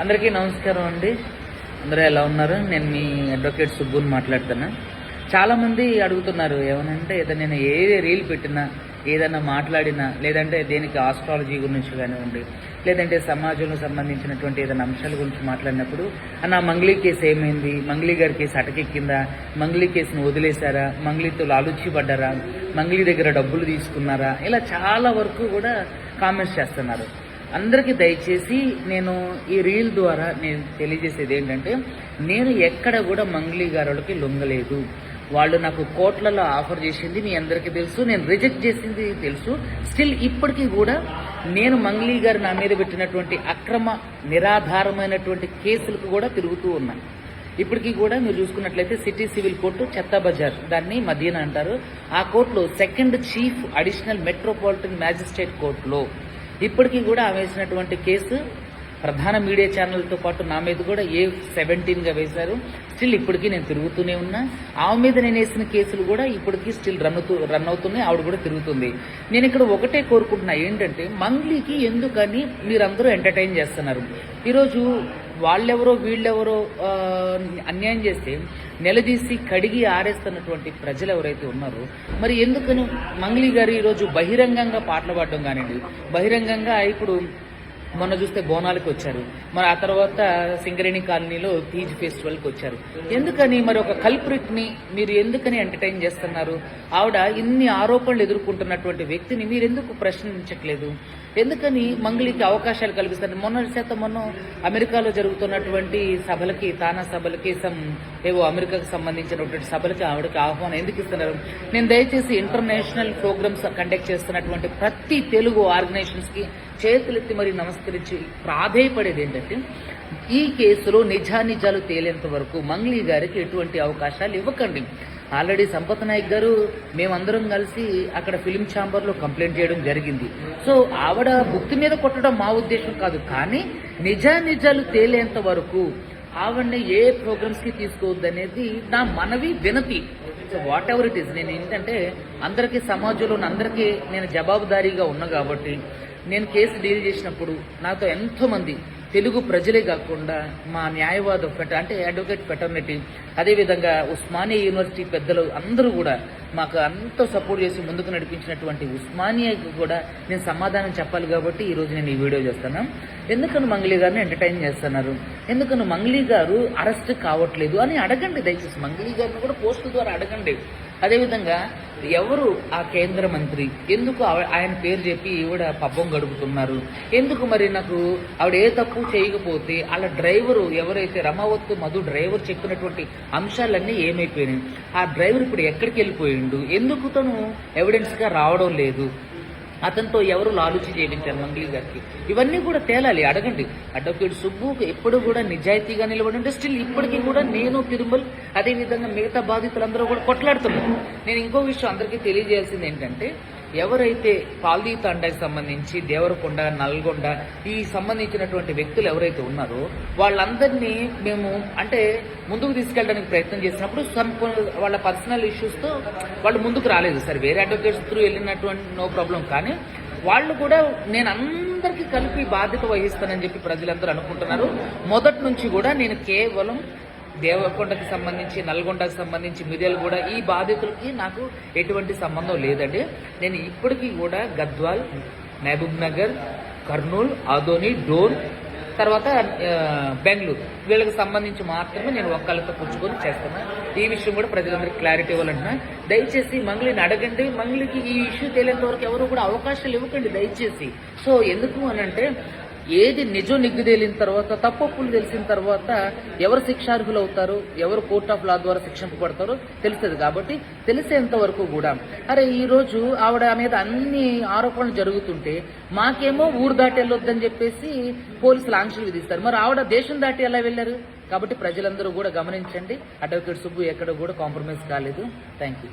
అందరికీ నమస్కారం అండి. అందరూ ఎలా ఉన్నారు? నేను మీ అడ్వకేట్ సుబ్బుని మాట్లాడుతున్నా. చాలామంది అడుగుతున్నారు ఏమనంటే ఏదైనా నేను ఏ రీల్ పెట్టినా, ఏదైనా మాట్లాడినా, లేదంటే దేనికి ఆస్ట్రాలజీ గురించి కానివ్వండి, లేదంటే సమాజంలో సంబంధించినటువంటి ఏదైనా అంశాల గురించి మాట్లాడినప్పుడు నా మంగ్లీ కేసు ఏమైంది, మంగ్లీ గారి కేసు అటకెక్కిందా, మంగ్లీ కేసును వదిలేశారా, మంగ్లీతో లాలుచి పడ్డారా, మంగ్లీ దగ్గర డబ్బులు తీసుకున్నారా, ఇలా చాలా వరకు కూడా కామెంట్స్ చేస్తున్నారు. అందరికీ దయచేసి నేను ఈ రీల్ ద్వారా నేను తెలియజేసేది ఏంటంటే, నేను ఎక్కడ కూడా మంగ్లీ గారులకి లొంగలేదు. వాళ్ళు నాకు కోట్లలో ఆఫర్ చేసింది మీ అందరికీ తెలుసు, నేను రిజెక్ట్ చేసింది తెలుసు. స్టిల్ ఇప్పటికీ కూడా నేను మంగ్లీ గారు నా మీద పెట్టినటువంటి అక్రమ నిరాధారమైనటువంటి కేసులకు కూడా తిరుగుతూ ఉన్నాను. ఇప్పటికీ కూడా మీరు చూసుకున్నట్లయితే సిటీ సివిల్ కోర్టు చెత్తా బజార్, దాన్ని మదీనా అంటారు, ఆ కోర్టులో second chief additional metropolitan magistrate కోర్టులో ఇప్పటికీ కూడా ఆమె వేసినటువంటి కేసు ప్రధాన మీడియా ఛానల్తో పాటు నా మీద కూడా A17గా వేశారు. స్టిల్ ఇప్పటికీ నేను తిరుగుతూనే ఉన్నా. ఆమె మీద నేను వేసిన కేసులు కూడా ఇప్పటికీ స్టిల్ రన్ అవుతున్నాయి. ఆవిడ కూడా తిరుగుతుంది. నేను ఇక్కడ ఒకటే కోరుకుంటున్నా ఏంటంటే, మంగ్లీకి ఎందుకని మీరందరూ ఎంటర్టైన్ చేస్తున్నారు? ఈరోజు వాళ్ళెవరో వీళ్ళెవరో అన్యాయం చేస్తే నిలదీసి కడిగి ఆరేస్తున్నటువంటి ప్రజలు ఎవరైతే ఉన్నారో, మరి ఎందుకని మంగ్లీ గారు ఈరోజు బహిరంగంగా పాటలు పాడడం కానివ్వండి, బహిరంగంగా ఇప్పుడు మొన్న చూస్తే బోనాలకు వచ్చారు, మరి ఆ తర్వాత సింగరేణి కాలనీలో తీజ్ ఫెస్టివల్కి వచ్చారు. ఎందుకని మరి ఒక కల్ప్రిట్ని మీరు ఎందుకని ఎంటర్టైన్ చేస్తున్నారు? ఆవిడ ఇన్ని ఆరోపణలు ఎదుర్కొంటున్నటువంటి వ్యక్తిని మీరు ఎందుకు ప్రశ్నించట్లేదు? ఎందుకని మంగ్లీకి అవకాశాలు కల్పిస్తారు? మొన్న అమెరికాలో జరుగుతున్నటువంటి సభలకి, తానా సభలకి, ఏవో అమెరికాకు సంబంధించినటువంటి సభలకి ఆవిడకి ఆహ్వానం ఎందుకు ఇస్తున్నారు? నేను దయచేసి ఇంటర్నేషనల్ ప్రోగ్రామ్స్ కండక్ట్ చేస్తున్నటువంటి ప్రతి తెలుగు ఆర్గనైజేషన్స్కి చేతులెత్తి మరి నమస్కరించి ప్రాధేయపడేది ఏంటంటే, ఈ కేసులో నిజానిజాలు తేలేంత వరకు మంగ్లీ గారికి ఎటువంటి అవకాశాలు ఇవ్వకండి. ఆల్రెడీ సంపత్ నాయక్ గారు మేమందరం కలిసి అక్కడ ఫిలిం ఛాంబర్లో కంప్లైంట్ చేయడం జరిగింది. సో ఆవిడ బుక్తి మీద కొట్టడం మా ఉద్దేశం కాదు, కానీ నిజానిజాలు తేలేంత వరకు ఆవిడని ఏ ప్రోగ్రామ్స్కి తీసుకోవద్దనేది నా మనవి, వినతి. So what ever it is, నేను ఏంటంటే అందరికీ, సమాజంలో అందరికీ నేను జవాబుదారీగా ఉన్నా కాబట్టి నేను కేసు డీల్ చేసినప్పుడు నాతో ఎంతోమంది తెలుగు ప్రజలే కాకుండా మా న్యాయవాద అంటే అడ్వకేట్ ఫెటర్నిటీ, అదేవిధంగా ఉస్మానియా యూనివర్సిటీ పెద్దలు అందరూ కూడా మాకు అంత సపోర్ట్ చేసి ముందుకు నడిపించినటువంటి ఉస్మానియాకి కూడా నేను సమాధానం చెప్పాలి కాబట్టి ఈరోజు నేను ఈ వీడియో చేస్తాను. ఎందుకని మంగ్లీ గారిని ఎంటర్టైన్ చేస్తున్నారు, ఎందుకని మంగ్లీ గారు అరెస్ట్ కావట్లేదు అని అడగండి. దయచేసి మంగ్లీ గారిని కూడా పోస్టు ద్వారా అడగండి. అదేవిధంగా ఎవరు ఆ కేంద్ర మంత్రి, ఎందుకు ఆయన పేరు చెప్పి ఈవిడ పబ్బం గడుపుతున్నారు? ఎందుకు మరి నాకు ఆవిడ ఏ తప్పు చేయకపోతే వాళ్ళ డ్రైవరు ఎవరైతే రమావత్ మధు డ్రైవర్ చెప్పినటువంటి అంశాలన్నీ ఏమైపోయినాయి? ఆ డ్రైవర్ ఇప్పుడు ఎక్కడికి వెళ్ళిపోయిండు? ఎందుకు తను ఎవిడెన్స్గా రావడం లేదు? అతనితో ఎవరు లాలుచి చేయించారు మంగ్లీ గారికి? ఇవన్నీ కూడా తేలాలి, అడగండి. అడ్వకేట్ సుబ్బుకు ఎప్పుడు కూడా నిజాయితీగా నిలబడి స్టిల్ ఇప్పటికీ కూడా నేను, తిరుమల్, అదేవిధంగా మిగతా బాధితులందరూ కూడా కొట్లాడుతున్నారు. నేను ఇంకో విషయం అందరికీ తెలియజేయాల్సింది ఏంటంటే, ఎవరైతే పాల్దీ తండాకి సంబంధించి దేవరకొండ, నల్గొండ ఈ సంబంధించినటువంటి వ్యక్తులు ఎవరైతే ఉన్నారో వాళ్ళందరినీ మేము అంటే ముందుకు తీసుకెళ్ళడానికి ప్రయత్నం చేసినప్పుడు వాళ్ళ పర్సనల్ ఇష్యూస్తో వాళ్ళు ముందుకు రాలేదు. సరే, వేరే అడ్వకేట్స్ త్రూ వెళ్ళినటువంటి నో ప్రాబ్లం, కానీ వాళ్ళు కూడా నేను అందరికీ కలిపి బాధ్యత వహిస్తానని చెప్పి ప్రజలందరూ అనుకుంటున్నారు. మొదటి నుంచి కూడా నేను కేవలం దేవరకొండకి సంబంధించి, నల్గొండకు సంబంధించి, మిర్యాలు కూడా ఈ బాధితులకి నాకు ఎటువంటి సంబంధం లేదండి. నేను ఇప్పటికీ కూడా గద్వాల్, మహబూబ్ నగర్, కర్నూలు, ఆదోని, డోన్, తర్వాత బెంగళూరు వీళ్ళకి సంబంధించి మాత్రమే నేను ఒక్కళ్ళతో పుచ్చుకొని చేస్తున్నా. ఈ విషయం కూడా ప్రజలందరికీ క్లారిటీ ఇవ్వాలంటున్నా. దయచేసి మంగ్లీని అడగండి. మంగ్లీకి ఈ ఇష్యూ తెలియనంత వరకు ఎవరు కూడా అవకాశాలు ఇవ్వకండి దయచేసి. సో ఎందుకు అనంటే, ఏది నిజం నిగ్గు తేలిన తర్వాత, తప్పులు తెలిసిన తర్వాత ఎవరు శిక్షార్హులు అవుతారు, ఎవరు కోర్ట్ ఆఫ్ లా ద్వారా శిక్షింపబడతారో తెలుస్తుంది. కాబట్టి తెలిసేంత వరకు కూడా అరే ఈరోజు ఆవిడ మీద అన్ని ఆరోపణలు జరుగుతుంటే మాకేమో ఊరు దాటి వెళ్ళొద్దని చెప్పేసి పోలీసులు ఆంక్షలు విధిస్తారు. మరి ఆవిడ దేశం దాటి ఎలా వెళ్ళారు? కాబట్టి ప్రజలందరూ కూడా గమనించండి. అడ్వకేట్ సుబ్బు ఎక్కడ కూడా కాంప్రమైజ్ కాలేదు. Thank you.